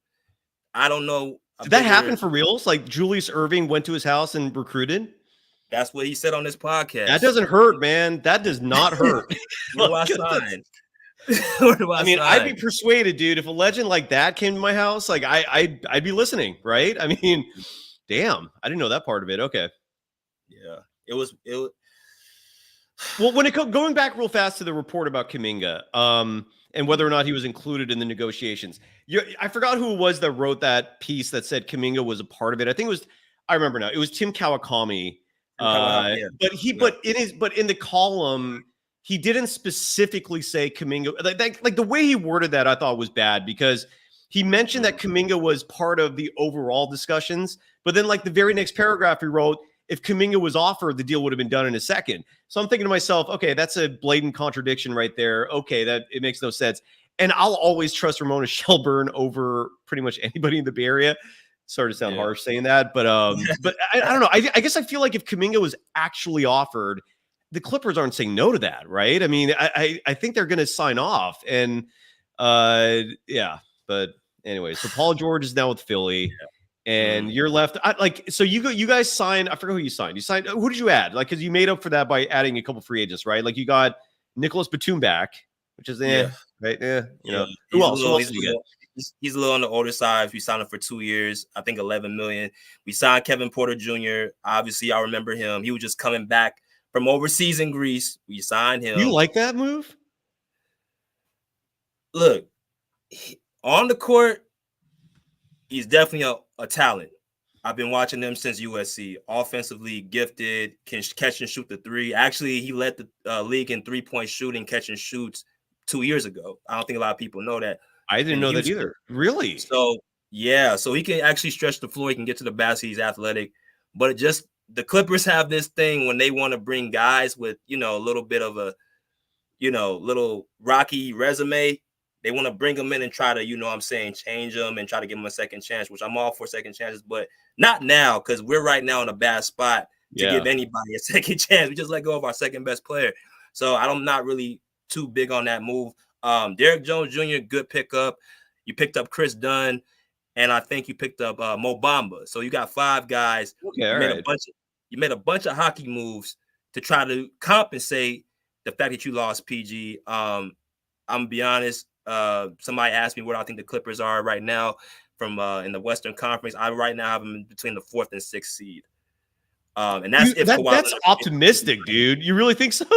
Speaker 3: I don't know.
Speaker 2: Did that happen for reals? Like Julius Erving went to his house and recruited?
Speaker 3: That's what he said on this podcast.
Speaker 2: That doesn't hurt, man. That does not hurt.
Speaker 3: Where do I sign?
Speaker 2: I mean, I'd be persuaded, dude. If a legend like that came to my house, like I'd be listening, right? I mean, damn, I didn't know that part of it. Okay,
Speaker 3: yeah, it was.
Speaker 2: Well, when going back real fast to the report about Kuminga, and whether or not he was included in the negotiations, I forgot who it was that wrote that piece that said Kuminga was a part of it. I think it was. I remember now. It was Tim Kawakami.
Speaker 3: Yeah.
Speaker 2: But in the column, he didn't specifically say Kuminga. Like the way he worded that, I thought was bad because he mentioned that Kuminga was part of the overall discussions, but then like the very next paragraph he wrote, if Kuminga was offered, the deal would have been done in a second. So I'm thinking to myself, okay, that's a blatant contradiction right there. Okay, that it makes no sense. And I'll always trust Ramona Shelburne over pretty much anybody in the Bay Area. Sorry to sound harsh saying that, but I don't know. I guess I feel like if Kuminga was actually offered, the Clippers aren't saying no to that, right? I mean, I think they're going to sign off, and yeah. But anyway, so Paul George is now with Philly, and you're left. So you guys signed. I forget who you signed. You signed. Who did you add? Like, because you made up for that by adding a couple free agents, right? Like you got Nicholas Batum back, which is right? You know, who else? Who else did you get?
Speaker 3: He's a little on the older side. We signed him for 2 years, I think $11 million. We signed Kevin Porter Jr. Obviously, I remember him. He was just coming back from overseas in Greece. We signed him.
Speaker 2: You like that move?
Speaker 3: Look, on the court, he's definitely a talent. I've been watching him since USC. Offensively gifted, can catch and shoot the three. Actually, he led the league in three-point shooting, catch and shoots 2 years ago. I don't think a lot of people know that.
Speaker 2: I didn't know that either. Really?
Speaker 3: So, yeah. So he can actually stretch the floor. He can get to the basket. He's athletic. But it just the Clippers have this thing when they want to bring guys with, a little bit of a, little rocky resume. They want to bring them in and try to, change them and try to give them a second chance, which I'm all for second chances, but not now because we're right now in a bad spot to give anybody a second chance. We just let go of our second best player. So I'm not really too big on that move. Derek Jones Jr., good pickup. You picked up Chris Dunn, and I think you picked up Mo Bamba. So you got 5 guys.
Speaker 2: Okay,
Speaker 3: you made a bunch of hockey moves to try to compensate the fact that you lost PG. I'm gonna be honest. Somebody asked me where I think the Clippers are right now from in the Western Conference. I right now have them between the 4th and 6th seed. And that's
Speaker 2: that's optimistic, dude. You really think so?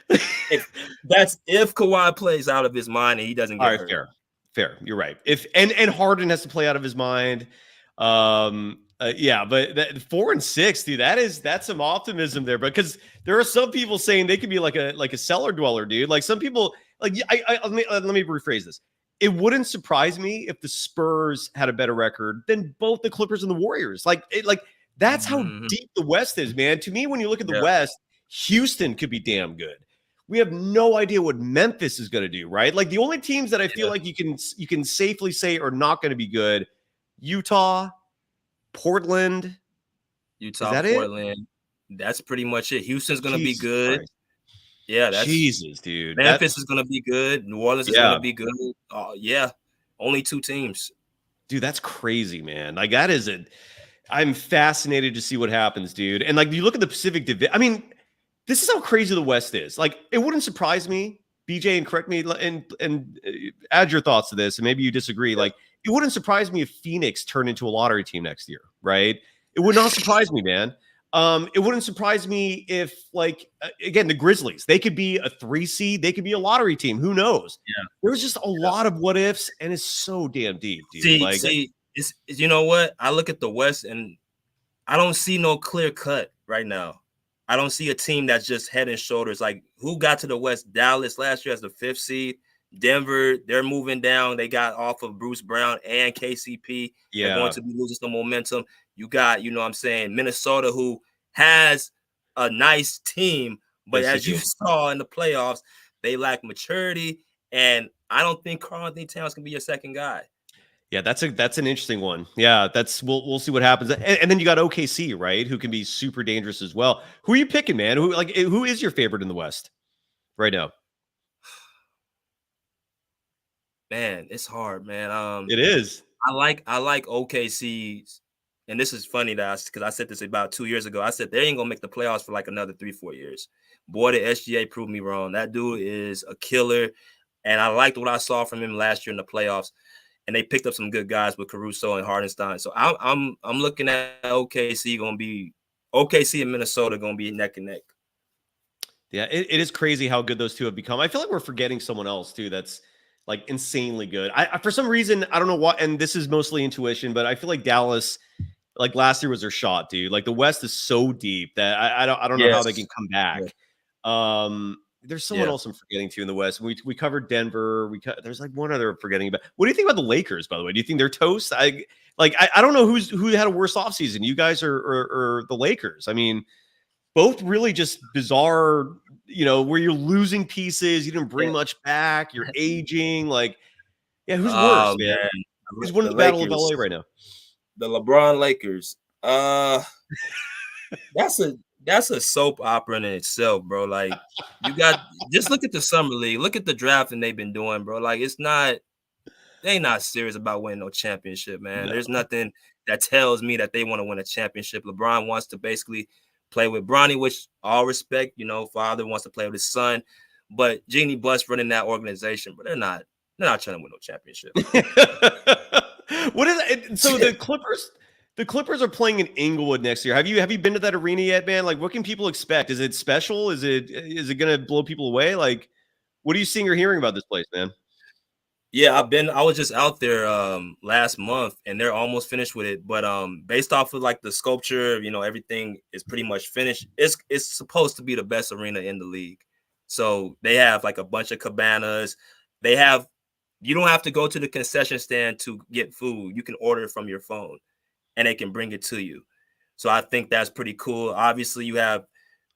Speaker 3: if Kawhi plays out of his mind and he doesn't get hurt.
Speaker 2: Fair. You're right. If and Harden has to play out of his mind. But 4 and 6, dude, that's some optimism there. Because there are some people saying they could be like a cellar dweller, dude. Like some people, like let me rephrase this. It wouldn't surprise me if the Spurs had a better record than both the Clippers and the Warriors. That's how deep the West is, man. To me, when you look at the West, Houston could be damn good. We have no idea what Memphis is going to do, right? Like the only teams that I feel like you can safely say are not going to be good: Utah, Portland.
Speaker 3: Portland. That's pretty much it. Houston's going to be good.
Speaker 2: Christ.
Speaker 3: Yeah, that's
Speaker 2: Jesus, dude.
Speaker 3: Memphis is going to be good. New Orleans is going to be good. Only 2 teams.
Speaker 2: Dude, that's crazy, man. Like that is I'm fascinated to see what happens, dude. And like you look at the Pacific Division. I mean, this is how crazy the West is. Like it wouldn't surprise me, BJ, and correct me and add your thoughts to this, and maybe you disagree. Like it wouldn't surprise me if Phoenix turned into a lottery team next year, right? It would not surprise me, man. It wouldn't surprise me if, again, the Grizzlies, they could be a 3 seed, they could be a lottery team. Who knows? Yeah, there's just a lot of what ifs, and it's so damn deep, dude.
Speaker 3: See, it's you know what? I look at the West, and I don't see no clear cut right now. I don't see a team that's just head and shoulders. Like, who got to the West? Dallas last year as the 5th seed. Denver, they're moving down. They got off of Bruce Brown and KCP. They're going to be losing some momentum. You got, you know what I'm saying, Minnesota, who has a nice team, but as you saw in the playoffs, they lack maturity. And I don't think Karl-Anthony Towns can be your second guy.
Speaker 2: Yeah, that's an interesting one. Yeah, we'll see what happens. And then you got OKC, right? Who can be super dangerous as well. Who are you picking, man? Who is your favorite in the West right now?
Speaker 3: Man, it's hard, man.
Speaker 2: It is.
Speaker 3: I like OKC's, and this is funny because I said this about 2 years ago. I said they ain't gonna make the playoffs for like another 3-4 years. Boy, the SGA proved me wrong. That dude is a killer, and I liked what I saw from him last year in the playoffs. And they picked up some good guys with Caruso and Hardenstein. So I'm looking at OKC and Minnesota gonna be neck and neck.
Speaker 2: Yeah, it is crazy how good those two have become. I feel like we're forgetting someone else too that's like insanely good. I for some reason, I don't know what, and this is mostly intuition, but I feel like Dallas, like last year was their shot, dude. Like the West is so deep that I don't know how they can come back. Yeah. There's someone else I'm forgetting too in the West. We covered Denver. There's like one other I'm forgetting about. What do you think about the Lakers, by the way? Do you think they're toast? I don't know who had a worse offseason, you guys or the Lakers. I mean, both really just bizarre, where you're losing pieces, you didn't bring much back, you're aging. Like, yeah, who's worse, man? Who's winning the Battle of LA right now?
Speaker 3: The LeBron Lakers. That's a soap opera in itself, bro. Like, you got just look at the summer league, look at the draft, and they've been doing, bro. Like, they not serious about winning no championship, man. No. There's nothing that tells me that they want to win a championship. LeBron wants to basically play with Bronny, which all respect, father wants to play with his son, but Jeannie Buss running that organization, but they're not trying to win no championship.
Speaker 2: What is it? So the Clippers are playing in Inglewood next year. Have you been to that arena yet, man? Like, what can people expect? Is it special? Is it going to blow people away? Like, what are you seeing or hearing about this place, man?
Speaker 3: Yeah, I was just out there last month, and they're almost finished with it. But based off of like the sculpture, everything is pretty much finished. It's supposed to be the best arena in the league. So they have like a bunch of cabanas. You don't have to go to the concession stand to get food. You can order it from your phone, and they can bring it to you. So I think that's pretty cool. Obviously, you have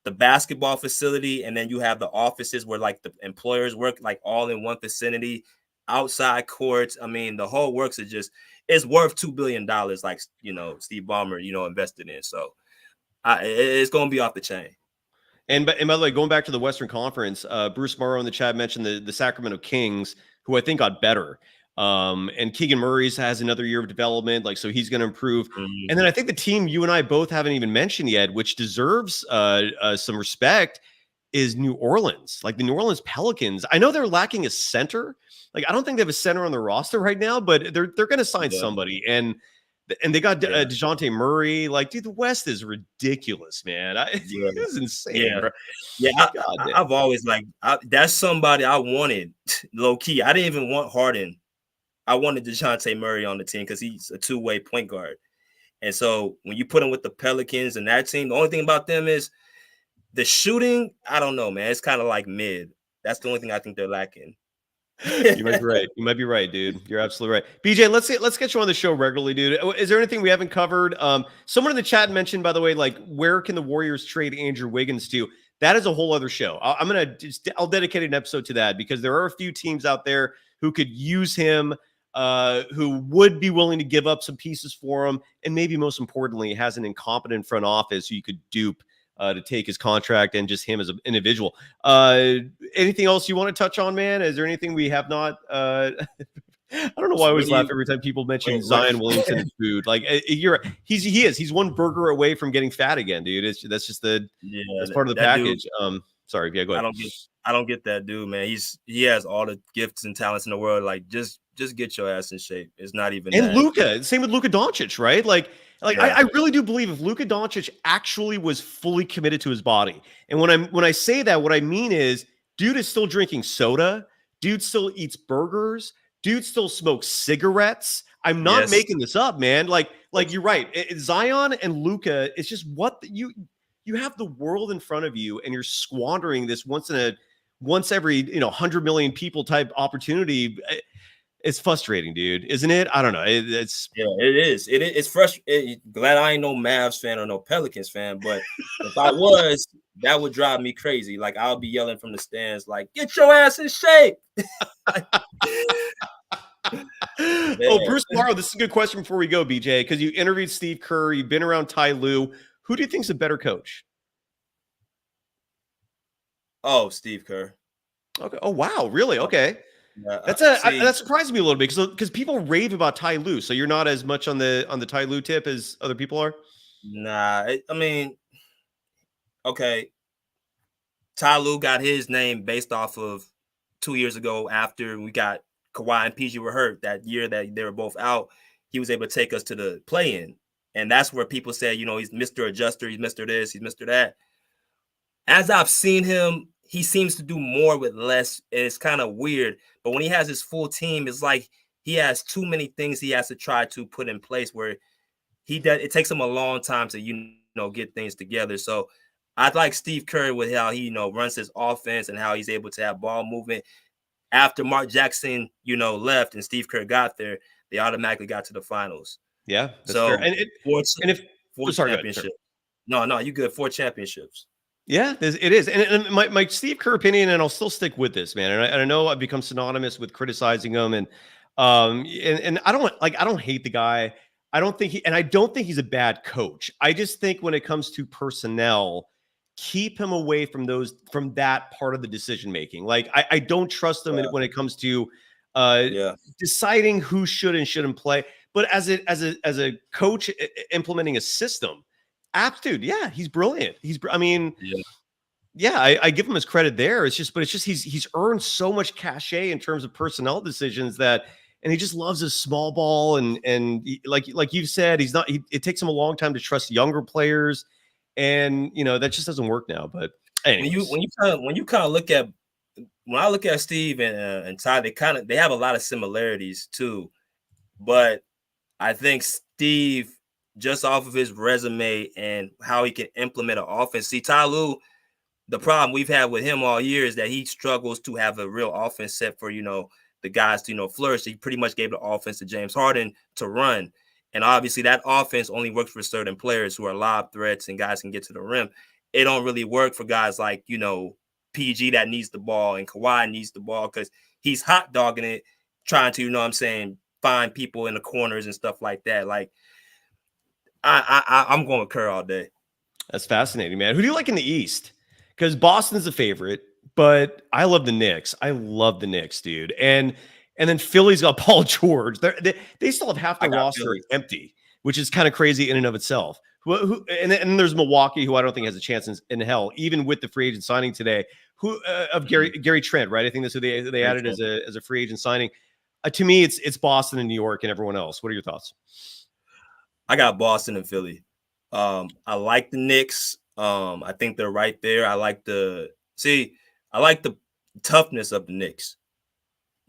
Speaker 3: the basketball facility, and then you have the offices where like the employers work, like all in one vicinity. Outside courts. I mean, the whole works it's worth $2 billion, like, Steve Ballmer, invested in. So it's going to be off the chain.
Speaker 2: And by the way, going back to the Western Conference, Bruce Morrow in the chat mentioned the Sacramento Kings, who I think got better. And Keegan Murray's has another year of development, so he's going to improve. Mm-hmm. And then I think the team you and I both haven't even mentioned yet, which deserves some respect, is New Orleans. Like the New Orleans Pelicans. I know they're lacking a center. Like, I don't think they have a center on the roster right now, but they're going to sign somebody. And they got DeJounte Murray. Like, dude, the West is ridiculous, man. It's insane, bro.
Speaker 3: Yeah, I've always that's somebody I wanted, low key. I didn't even want Harden. I wanted DeJounte Murray on the team because he's a two-way point guard. And so when you put him with the Pelicans and that team, the only thing about them is the shooting. I don't know, man. It's kind of like mid. That's the only thing I think they're lacking.
Speaker 2: You might be right. You might be right, dude. You're absolutely right. BJ, let's get you on the show regularly, dude. Is there anything we haven't covered? Someone in the chat mentioned, by the way, like, where can the Warriors trade Andrew Wiggins to? That is a whole other show. I'll dedicate an episode to that because there are a few teams out there who could use him, who would be willing to give up some pieces for him, and maybe most importantly, has an incompetent front office who you could dupe to take his contract and just him as an individual. Anything else you want to touch on, man? Is there anything we have not? I don't know why I always laugh every time people mention Zion Williamson and food. Like, he's one burger away from getting fat again, dude. That's just that's part of the package. Dude, sorry, yeah, go ahead.
Speaker 3: I don't get that dude, man. He has all the gifts and talents in the world. Like, just get your ass in shape. It's not even.
Speaker 2: And Luka, same with Luka Doncic, right? I really do believe if Luka Doncic actually was fully committed to his body, and when I say that, what I mean is, dude is still drinking soda, dude still eats burgers, dude still smokes cigarettes. I'm not making this up, man. Like you're right. Zion and Luka, it's just You have the world in front of you, and you're squandering this once every 100 million people type opportunity. It's frustrating, dude, isn't it? I don't know. It's
Speaker 3: it is. It's frustrating. Glad I ain't no Mavs fan or no Pelicans fan, but if I was, that would drive me crazy. Like I'll be yelling from the stands, like, "Get your ass in shape."
Speaker 2: Oh, Bruce Morrow, this is a good question before we go, BJ, because you interviewed Steve Kerr, you've been around Ty Lue. Who do you think's a better coach?
Speaker 3: Oh, Steve Kerr.
Speaker 2: Okay. Oh, wow. Really? Okay.
Speaker 3: That
Speaker 2: surprised me a little bit because people rave about Ty Lue. So you're not as much on the Ty Lue tip as other people are.
Speaker 3: Nah, I mean, okay. Ty Lue got his name based off of 2 years ago after we got Kawhi and PG were hurt that year that they were both out. He was able to take us to the play-in. And that's where people say, he's Mr. Adjuster, he's Mr. this, he's Mr. that. As I've seen him, he seems to do more with less. And it's kind of weird. But when he has his full team, it's like he has too many things he has to try to put in place where it takes him a long time to, get things together. So I'd like Steve Kerr with how he, runs his offense and how he's able to have ball movement. After Mark Jackson, left and Steve Kerr got there, they automatically got to the finals.
Speaker 2: Yeah, that's
Speaker 3: so
Speaker 2: fair.
Speaker 3: four championships. No, you good. 4 championships.
Speaker 2: Yeah, it is. And my Steve Kerr opinion, and I'll still stick with this, man. And I know I've become synonymous with criticizing him, and I don't hate the guy. I don't think he's a bad coach. I just think when it comes to personnel, keep him away from that part of the decision making. Like I don't trust him when it comes to deciding who should and shouldn't play. But as a coach implementing a system, dude, yeah, he's brilliant. I give him his credit there. It's just he's earned so much cachet in terms of personnel decisions and he just loves his small ball and like you've said, it takes him a long time to trust younger players, and that just doesn't work now. But anyways.
Speaker 3: when I look at Steve and Ty, they have a lot of similarities too, but I think Steve, just off of his resume and how he can implement an offense. See, Ty Lue, the problem we've had with him all year is that he struggles to have a real offense set for, the guys to, flourish. He pretty much gave the offense to James Harden to run. And obviously that offense only works for certain players who are lob threats and guys can get to the rim. It don't really work for guys like, PG that needs the ball and Kawhi needs the ball because he's hot dogging it, trying to, find people in the corners and stuff like that. Like, I'm going with Kerr all day.
Speaker 2: That's fascinating, man. Who do you like in the East? Because Boston's a favorite, but I love the Knicks. I love the Knicks, dude. And then Philly's got Paul George. They still have half the roster empty, which is kind of crazy in and of itself. And then there's Milwaukee, who I don't think has a chance in hell, even with the free agent signing today. Of Gary Trent, right? I think that's who they added as a free agent signing. To me, it's Boston and New York and everyone else. What are your thoughts?
Speaker 3: I got Boston and Philly. I like the Knicks. I think they're right there. I like the toughness of the Knicks.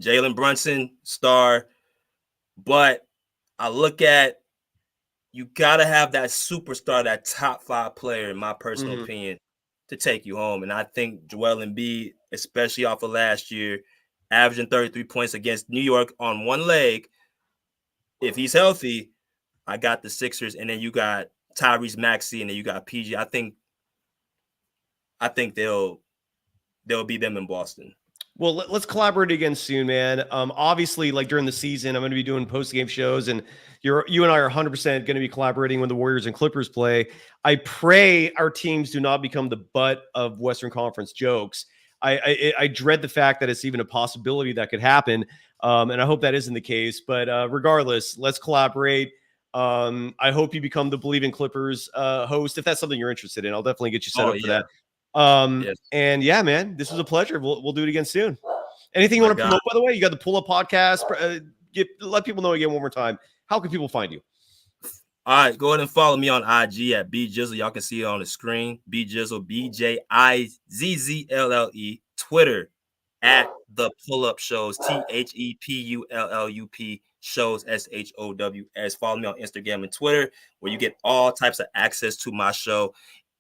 Speaker 3: Jalen Brunson, star. But I look at, you got to have that superstar, that top 5 player, in my personal opinion, to take you home. And I think Joel Embiid, especially off of last year, averaging 33 points against New York on one leg, if he's healthy, I got the Sixers. And then you got Tyrese Maxey, and then you got PG. I think they'll be them in Boston.
Speaker 2: Well, let's collaborate again soon, man. Obviously, like during the season, I'm going to be doing post-game shows, and you and I are 100% going to be collaborating when the Warriors and Clippers play. I pray our teams do not become the butt of Western Conference jokes. I dread the fact that it's even a possibility that could happen, and I hope that isn't the case. But regardless, let's collaborate. I hope you become the Believe in Clippers host, if that's something you're interested in. I'll definitely get you set up for that. Yes. And yeah, man, this was a pleasure. We'll do it again soon. Anything you want to promote, by the way? You got the Pull Up podcast. Let people know again one more time. How can people find you?
Speaker 3: All right, go ahead and follow me on IG at BJizzle. Y'all can see it on the screen. BJizzle, BJIZZLLE. Twitter at the Pull Up Shows, THEPULLUP shows, SHOWS. Follow me on Instagram and Twitter, where you get all types of access to my show.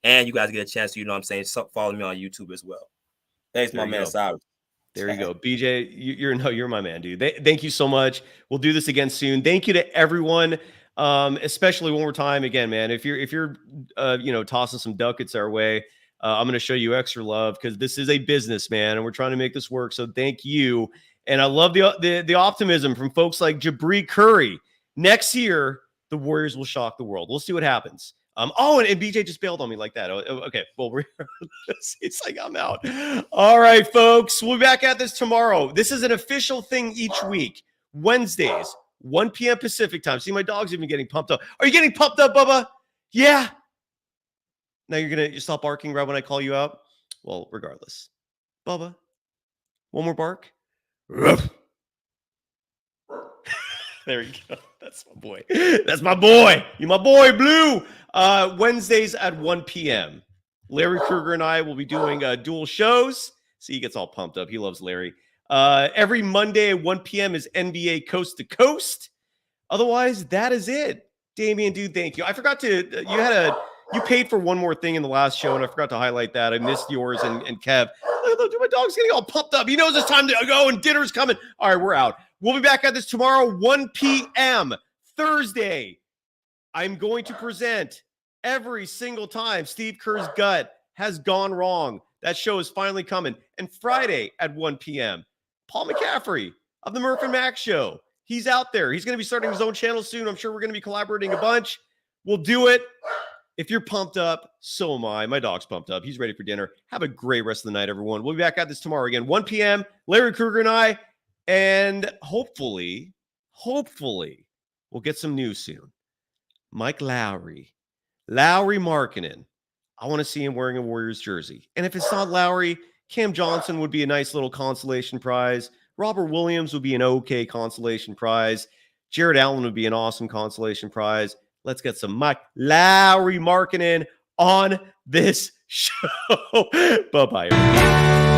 Speaker 3: And you guys get a chance to, follow me on YouTube as well. Thanks, my man, Cyrus.
Speaker 2: There you go. BJ, you're my man, dude. Thank you so much. We'll do this again soon. Thank you to everyone, especially one more time. Again, man, if you're tossing some ducats our way, I'm going to show you extra love because this is a business, man, and we're trying to make this work. So thank you. And I love the optimism from folks like Jabri Curry. Next year, the Warriors will shock the world. We'll see what happens. And BJ just bailed on me like that. Okay, well, it's like I'm out. All right, folks, we'll be back at this tomorrow. This is an official thing each week. Wednesdays, 1 p.m. Pacific time. See, my dog's even getting pumped up. Are you getting pumped up, Bubba? Yeah. Now you stop barking right when I call you out? Well, regardless. Bubba, one more bark. There you go. That's my boy. That's my boy. You my boy, Blue. Wednesdays at 1 p.m. Larry Kruger and I will be doing dual shows. See, he gets all pumped up. He loves Larry. Every Monday at 1 p.m. is NBA Coast to Coast. Otherwise, that is it. Damian, dude, thank you. I forgot to, you paid for one more thing in the last show, and I forgot to highlight that. I missed yours and Kev. Look, my dog's getting all pumped up. He knows it's time to go and dinner's coming. All right, we're out. We'll be back at this tomorrow, 1 p.m. Thursday. I'm going to present every single time Steve Kerr's gut has gone wrong. That show is finally coming. And Friday at 1 p.m., Paul McCaffrey of the Murph and Max Show. He's out there. He's going to be starting his own channel soon. I'm sure we're going to be collaborating a bunch. We'll do it. If you're pumped up, so am I. My dog's pumped up. He's ready for dinner. Have a great rest of the night, everyone. We'll be back at this tomorrow again, 1 p.m. Larry Kruger and I. And hopefully, we'll get some news soon. Mike Lowry Markkanen. I want to see him wearing a Warriors jersey. And if it's not Lowry, Cam Johnson would be a nice little consolation prize. Robert Williams would be an okay consolation prize. Jared Allen would be an awesome consolation prize. Let's get some Mike Lowry Markkanen on this show. Bye-bye, everybody.